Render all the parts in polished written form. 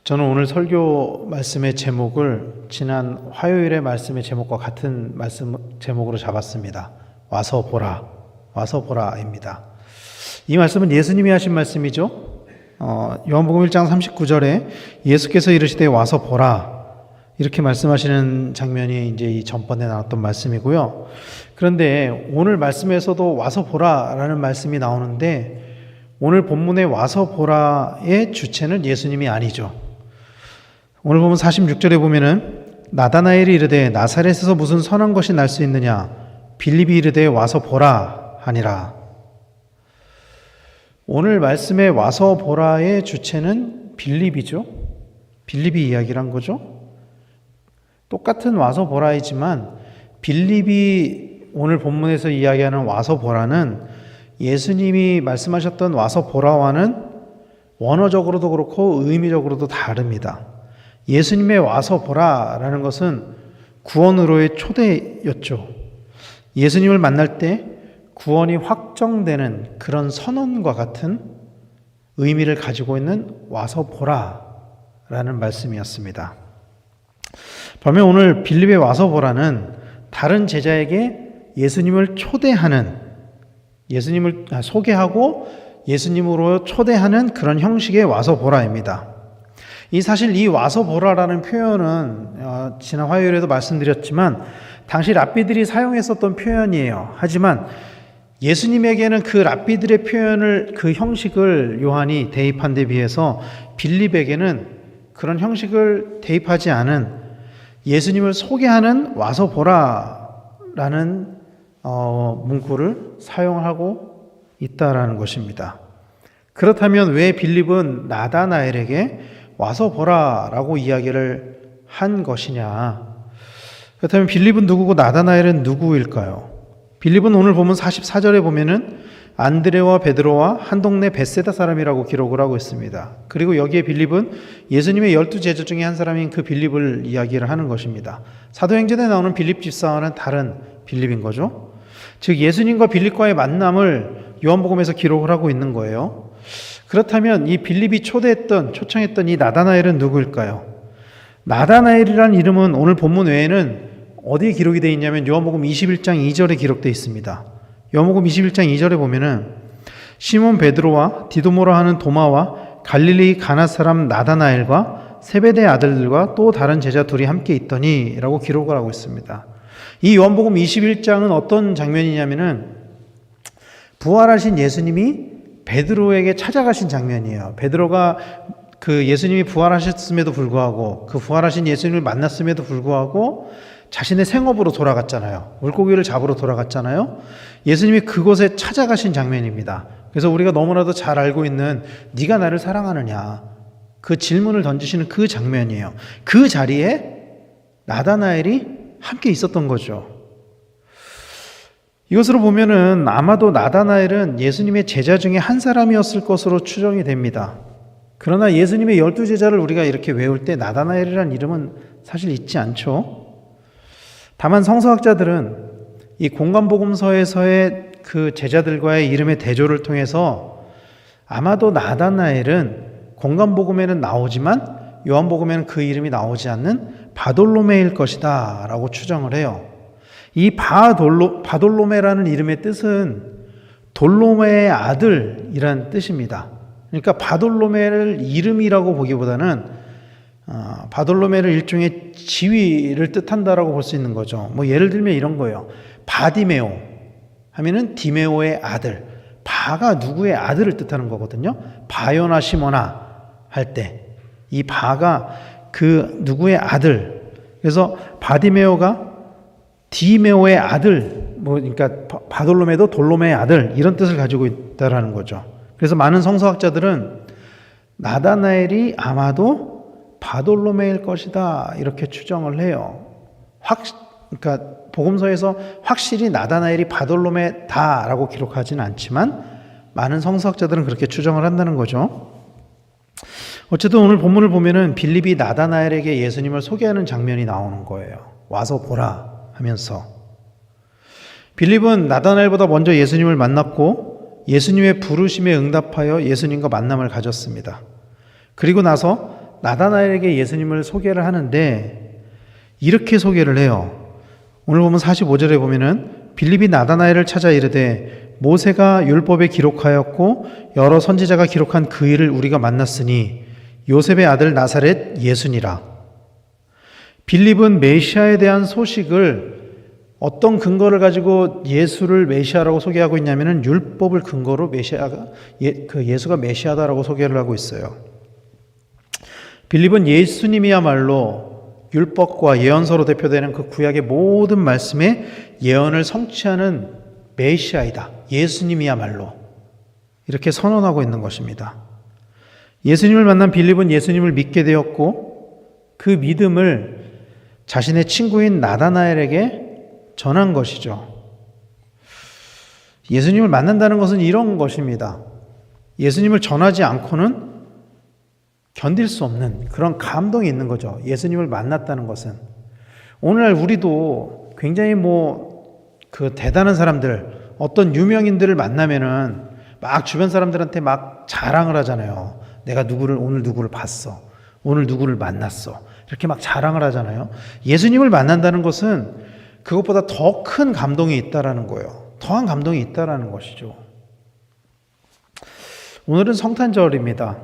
저는 오늘 설교 말씀의 제목을 지난 화요일의 말씀의 제목과 같은 말씀 제목으로 잡았습니다. 와서 보라, 와서 보라입니다. 이 말씀은 예수님이 하신 말씀이죠. 요한복음 1장 39절에 예수께서 이르시되 와서 보라 이렇게 말씀하시는 장면이 이제 이 전번에 나왔던 말씀이고요. 그런데 오늘 말씀에서도 와서 보라라는 말씀이 나오는데 오늘 본문의 와서 보라의 주체는 예수님이 아니죠. 오늘 보면 46절에 보면은 나다나엘이 이르되 나사렛에서 무슨 선한 것이 날 수 있느냐 빌립이 이르되 와서 보라 하니라. 오늘 말씀에 와서 보라의 주체는 빌립이죠. 빌립이 이야기를 한 거죠. 똑같은 와서 보라이지만 빌립이 오늘 본문에서 이야기하는 와서 보라는 예수님이 말씀하셨던 와서 보라와는 원어적으로도 그렇고 의미적으로도 다릅니다. 예수님의 와서 보라라는 것은 구원으로의 초대였죠. 예수님을 만날 때 구원이 확정되는 그런 선언과 같은 의미를 가지고 있는 와서 보라라는 말씀이었습니다. 반면 오늘 빌립의 와서 보라는 다른 제자에게 예수님을 초대하는, 예수님을 소개하고 예수님으로 초대하는 그런 형식의 와서 보라입니다. 사실 이 와서 보라라는 표현은 지난 화요일에도 말씀드렸지만 당시 랍비들이 사용했었던 표현이에요. 하지만 예수님에게는 그 랍비들의 표현을, 그 형식을 요한이 대입한 데 비해서 빌립에게는 그런 형식을 대입하지 않은 예수님을 소개하는 와서 보라라는 문구를 사용하고 있다라는 것입니다. 그렇다면 왜 빌립은 나다나엘에게 와서 보라라고 이야기를 한 것이냐? 그렇다면 빌립은 누구고 나다나엘은 누구일까요? 빌립은 오늘 보면 44절에 보면은 안드레와 베드로와 한 동네 벳세다 사람이라고 기록을 하고 있습니다. 그리고 여기에 빌립은 예수님의 12제자 중에 한 사람인 그 빌립을 이야기를 하는 것입니다. 사도행전에 나오는 빌립 집사와는 다른 빌립인 거죠. 즉 예수님과 빌립과의 만남을 요한복음에서 기록을 하고 있는 거예요. 그렇다면 이 빌립이 초청했던 이 나다나엘은 누구일까요? 나다나엘이라는 이름은 오늘 본문 외에는 어디에 기록이 되어 있냐면 요한복음 21장 2절에 기록되어 있습니다. 요한복음 21장 2절에 보면은 시몬 베드로와 디도모라 하는 도마와 갈릴리 가나 사람 나다나엘과 세베대의 아들들과 또 다른 제자 둘이 함께 있더니 라고 기록을 하고 있습니다. 이 요한복음 21장은 어떤 장면이냐면은 부활하신 예수님이 베드로에게 찾아가신 장면이에요. 베드로가 그 예수님이 부활하셨음에도 불구하고 그 부활하신 예수님을 만났음에도 불구하고 자신의 생업으로 돌아갔잖아요. 물고기를 잡으러 돌아갔잖아요. 예수님이 그곳에 찾아가신 장면입니다. 그래서 우리가 너무나도 잘 알고 있는 네가 나를 사랑하느냐 그 질문을 던지시는 그 장면이에요. 그 자리에 나다나엘이 함께 있었던 거죠. 이것으로 보면은 아마도 나다나엘은 예수님의 제자 중에 한 사람이었을 것으로 추정이 됩니다. 그러나 예수님의 12제자를 우리가 이렇게 외울 때 나다나엘이라는 이름은 사실 있지 않죠. 다만 성서학자들은 이 공관복음서에서의 그 제자들과의 이름의 대조를 통해서 아마도 나다나엘은 공관복음에는 나오지만 요한복음에는 그 이름이 나오지 않는 바돌로메일 것이다 라고 추정을 해요. 이 바돌로메라는 이름의 뜻은 돌로메의 아들이라는 뜻입니다. 그러니까 바돌로메를 이름이라고 보기보다는 바돌로메를 일종의 지위를 뜻한다라고 볼 수 있는 거죠. 뭐 예를 들면 이런 거예요. 바디메오 하면은 디메오의 아들. 바가 누구의 아들을 뜻하는 거거든요. 바요나 시모나 할 때 이 바가 그 누구의 아들. 그래서 바디메오가 디메오의 아들, 그러니까 바돌로메도 돌로메의 아들 이런 뜻을 가지고 있다라는 거죠. 그래서 많은 성서학자들은 나다나엘이 아마도 바돌로메일 것이다 이렇게 추정을 해요. 그러니까 복음서에서 확실히 나다나엘이 바돌로메다라고 기록하지는 않지만 많은 성서학자들은 그렇게 추정을 한다는 거죠. 어쨌든 오늘 본문을 보면은 빌립이 나다나엘에게 예수님을 소개하는 장면이 나오는 거예요. 와서 보라 하면서 빌립은 나다나엘보다 먼저 예수님을 만났고 예수님의 부르심에 응답하여 예수님과 만남을 가졌습니다. 그리고 나서 나다나엘에게 예수님을 소개를 하는데 이렇게 소개를 해요. 오늘 보면 45절에 보면은 빌립이 나다나엘을 찾아 이르되 모세가 율법에 기록하였고 여러 선지자가 기록한 그 일을 우리가 만났으니 요셉의 아들 나사렛 예수니라. 빌립은 메시아에 대한 소식을 어떤 근거를 가지고 예수를 메시아라고 소개하고 있냐면은 율법을 근거로 예수가 메시아다라고 소개를 하고 있어요. 빌립은 예수님이야말로 율법과 예언서로 대표되는 그 구약의 모든 말씀의 예언을 성취하는 메시아이다. 예수님이야말로 이렇게 선언하고 있는 것입니다. 예수님을 만난 빌립은 예수님을 믿게 되었고 그 믿음을 자신의 친구인 나다나엘에게 전한 것이죠. 예수님을 만난다는 것은 이런 것입니다. 예수님을 전하지 않고는 견딜 수 없는 그런 감동이 있는 거죠. 예수님을 만났다는 것은. 오늘날 우리도 굉장히 그 대단한 사람들, 어떤 유명인들을 만나면은 막 주변 사람들한테 막 자랑을 하잖아요. 내가 오늘 누구를 봤어. 오늘 누구를 만났어. 이렇게 막 자랑을 하잖아요. 예수님을 만난다는 것은 그것보다 더 큰 감동이 있다라는 거예요. 더한 감동이 있다라는 것이죠. 오늘은 성탄절입니다.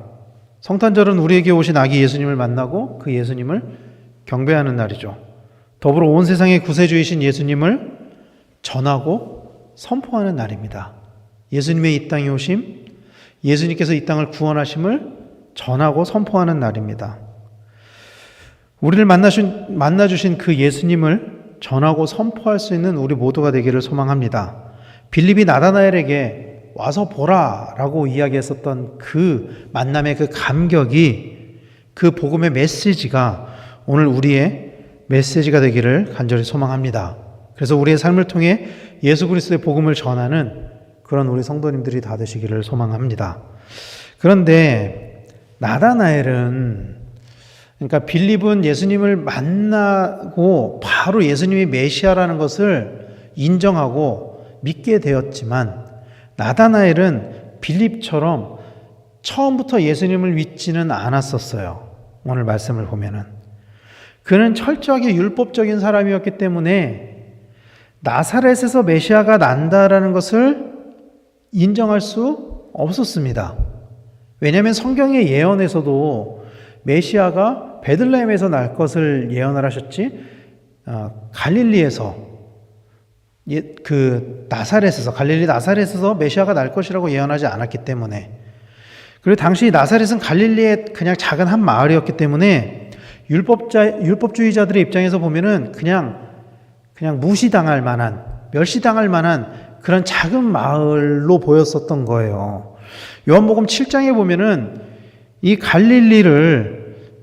성탄절은 우리에게 오신 아기 예수님을 만나고 그 예수님을 경배하는 날이죠. 더불어 온 세상의 구세주이신 예수님을 전하고 선포하는 날입니다. 예수님의 이 땅에 오심, 예수님께서 이 땅을 구원하심을 전하고 선포하는 날입니다. 우리를 만나주신 그 예수님을 전하고 선포할 수 있는 우리 모두가 되기를 소망합니다. 빌립이 나다나엘에게 와서 보라 라고 이야기했었던 그 만남의 그 감격이, 그 복음의 메시지가 오늘 우리의 메시지가 되기를 간절히 소망합니다. 그래서 우리의 삶을 통해 예수 그리스도의 복음을 전하는 그런 우리 성도님들이 다 되시기를 소망합니다. 그런데 나다나엘은, 그러니까 빌립은 예수님을 만나고 바로 예수님이 메시아라는 것을 인정하고 믿게 되었지만, 나다나엘은 빌립처럼 처음부터 예수님을 믿지는 않았었어요. 오늘 말씀을 보면은 그는 철저하게 율법적인 사람이었기 때문에 나사렛에서 메시아가 난다라는 것을 인정할 수 없었습니다. 왜냐하면 성경의 예언에서도 메시아가 베들레헴에서 날 것을 예언을 하셨지, 갈릴리에서, 갈릴리 나사렛에서 메시아가 날 것이라고 예언하지 않았기 때문에, 그리고 당시 나사렛은 갈릴리의 그냥 작은 한 마을이었기 때문에 율법주의자들의 입장에서 보면은 그냥 무시당할 만한, 멸시당할 만한 그런 작은 마을로 보였었던 거예요. 요한복음 7장에 보면은 이 갈릴리를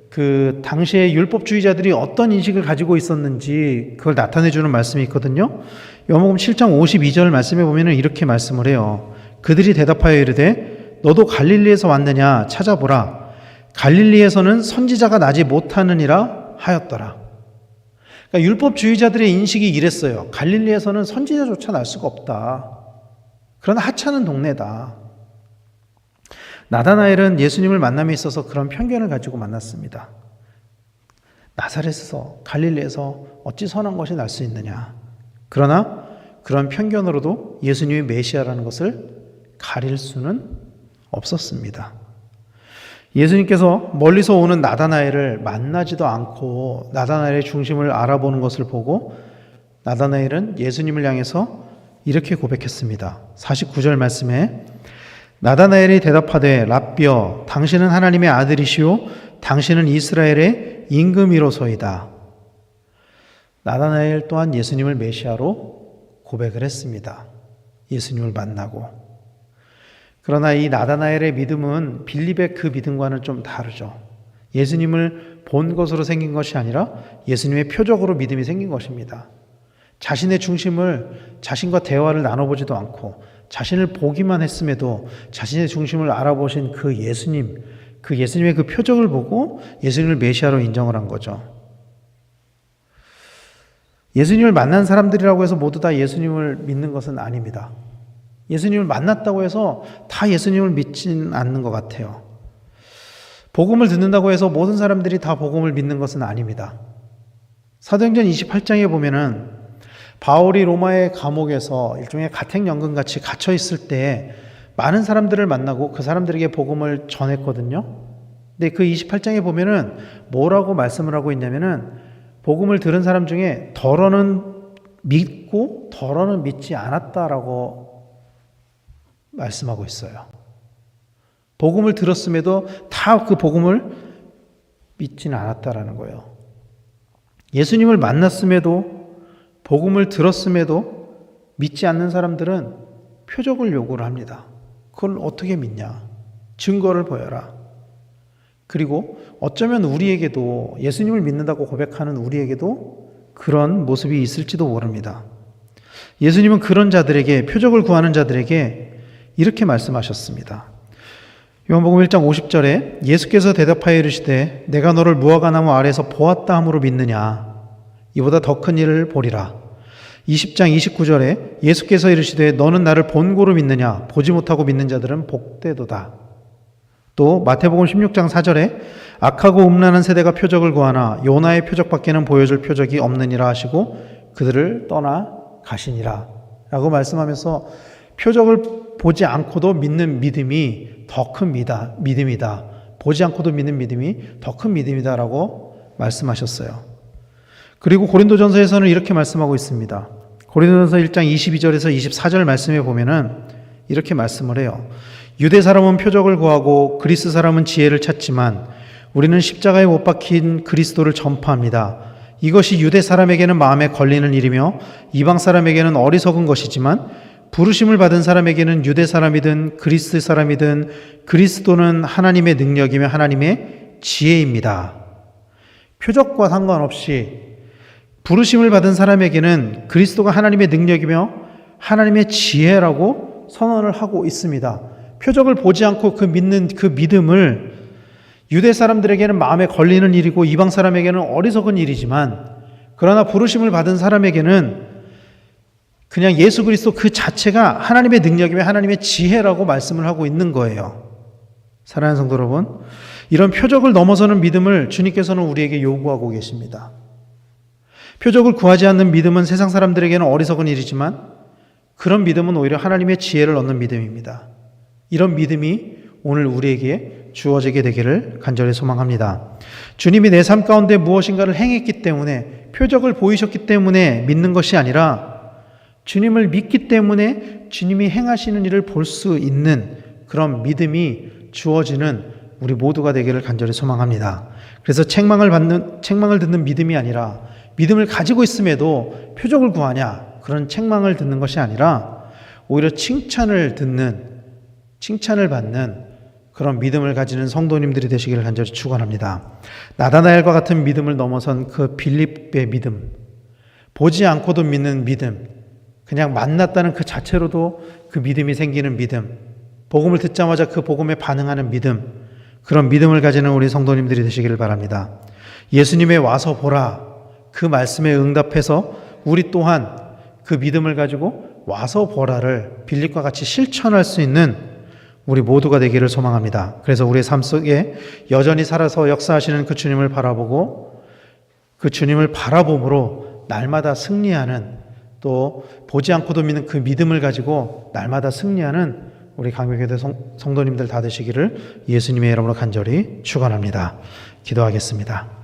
그 당시에 율법주의자들이 어떤 인식을 가지고 있었는지 그걸 나타내주는 말씀이 있거든요. 요한복음 7장 52절 말씀에 보면은 이렇게 말씀을 해요. 그들이 대답하여 이르되 너도 갈릴리에서 왔느냐 찾아보라. 갈릴리에서는 선지자가 나지 못하느니라 하였더라. 그러니까 율법주의자들의 인식이 이랬어요. 갈릴리에서는 선지자조차 날 수가 없다. 그러나 하찮은 동네다. 나다나엘은 예수님을 만남에 있어서 그런 편견을 가지고 만났습니다. 나사렛에서, 갈릴리에서 어찌 선한 것이 날 수 있느냐. 그러나 그런 편견으로도 예수님이 메시아라는 것을 가릴 수는 없었습니다. 예수님께서 멀리서 오는 나다나엘을 만나지도 않고 나다나엘의 중심을 알아보는 것을 보고 나다나엘은 예수님을 향해서 이렇게 고백했습니다. 49절 말씀에 나다나엘이 대답하되 랍비여 당신은 하나님의 아들이시오 당신은 이스라엘의 임금이로소이다. 나다나엘 또한 예수님을 메시아로 고백을 했습니다. 예수님을 만나고. 그러나 이 나다나엘의 믿음은 빌립의 그 믿음과는 좀 다르죠. 예수님을 본 것으로 생긴 것이 아니라 예수님의 표적으로 믿음이 생긴 것입니다. 자신의 중심을, 자신과 대화를 나눠보지도 않고 자신을 보기만 했음에도 자신의 중심을 알아보신 그 예수님의 그 표적을 보고 예수님을 메시아로 인정을 한 거죠. 예수님을 만난 사람들이라고 해서 모두 다 예수님을 믿는 것은 아닙니다. 예수님을 만났다고 해서 다 예수님을 믿지는 않는 것 같아요. 복음을 듣는다고 해서 모든 사람들이 다 복음을 믿는 것은 아닙니다. 사도행전 28장에 보면은 바울이 로마의 감옥에서 일종의 가택연금같이 갇혀 있을 때 많은 사람들을 만나고 그 사람들에게 복음을 전했거든요. 근데 그 28장에 보면은 뭐라고 말씀을 하고 있냐면은 복음을 들은 사람 중에 덜어는 믿고 덜어는 믿지 않았다라고 말씀하고 있어요. 복음을 들었음에도 다 그 복음을 믿지는 않았다라는 거예요. 예수님을 만났음에도 복음을 들었음에도 믿지 않는 사람들은 표적을 요구를 합니다. 그걸 어떻게 믿냐? 증거를 보여라. 그리고 어쩌면 우리에게도 예수님을 믿는다고 고백하는 우리에게도 그런 모습이 있을지도 모릅니다. 예수님은 그런 자들에게, 표적을 구하는 자들에게 이렇게 말씀하셨습니다. 요한복음 1장 50절에 예수께서 대답하여 이르시되 내가 너를 무화과나무 아래에서 보았다 함으로 믿느냐? 이보다 더 큰 일을 보리라. 20장 29절에 예수께서 이르시되 너는 나를 본고로 믿느냐? 보지 못하고 믿는 자들은 복되도다. 또 마태복음 16장 4절에 악하고 음란한 세대가 표적을 구하나 요나의 표적밖에는 보여줄 표적이 없느니라 하시고 그들을 떠나 가시니라 라고 말씀하면서 표적을 보지 않고도 믿는 믿음이 더 큰 믿음이다. 보지 않고도 믿는 믿음이 더 큰 믿음이다 라고 말씀하셨어요. 그리고 고린도전서에서는 이렇게 말씀하고 있습니다. 고린도전서 1장 22절에서 24절 말씀에 보면은 이렇게 말씀을 해요. 유대 사람은 표적을 구하고 그리스 사람은 지혜를 찾지만 우리는 십자가에 못 박힌 그리스도를 전파합니다. 이것이 유대 사람에게는 마음에 걸리는 일이며 이방 사람에게는 어리석은 것이지만 부르심을 받은 사람에게는 유대 사람이든 그리스 사람이든 그리스도는 하나님의 능력이며 하나님의 지혜입니다. 표적과 상관없이 부르심을 받은 사람에게는 그리스도가 하나님의 능력이며 하나님의 지혜라고 선언을 하고 있습니다. 표적을 보지 않고 그 믿는 그 믿음을 유대 사람들에게는 마음에 걸리는 일이고 이방 사람에게는 어리석은 일이지만 그러나 부르심을 받은 사람에게는 그냥 예수 그리스도 그 자체가 하나님의 능력이며 하나님의 지혜라고 말씀을 하고 있는 거예요. 사랑하는 성도 여러분, 이런 표적을 넘어서는 믿음을 주님께서는 우리에게 요구하고 계십니다. 표적을 구하지 않는 믿음은 세상 사람들에게는 어리석은 일이지만 그런 믿음은 오히려 하나님의 지혜를 얻는 믿음입니다. 이런 믿음이 오늘 우리에게 주어지게 되기를 간절히 소망합니다. 주님이 내 삶 가운데 무엇인가를 행했기 때문에 표적을 보이셨기 때문에 믿는 것이 아니라 주님을 믿기 때문에 주님이 행하시는 일을 볼 수 있는 그런 믿음이 주어지는 우리 모두가 되기를 간절히 소망합니다. 그래서 책망을 듣는 믿음이 아니라 믿음을 가지고 있음에도 표적을 구하냐 그런 책망을 듣는 것이 아니라 오히려 칭찬을 받는 그런 믿음을 가지는 성도님들이 되시기를 간절히 축원합니다. 나다나엘과 같은 믿음을 넘어선 그 빌립의 믿음, 보지 않고도 믿는 믿음, 그냥 만났다는 그 자체로도 그 믿음이 생기는 믿음, 복음을 듣자마자 그 복음에 반응하는 믿음, 그런 믿음을 가지는 우리 성도님들이 되시기를 바랍니다. 예수님의 와서 보라 그 말씀에 응답해서 우리 또한 그 믿음을 가지고 와서 보라를 빌립과 같이 실천할 수 있는 우리 모두가 되기를 소망합니다. 그래서 우리의 삶 속에 여전히 살아서 역사하시는 그 주님을 바라보고 그 주님을 바라봄으로 날마다 승리하는, 또 보지 않고도 믿는 그 믿음을 가지고 날마다 승리하는 우리 강명교회 성도님들 다 되시기를 예수님의 이름으로 간절히 축원합니다. 기도하겠습니다.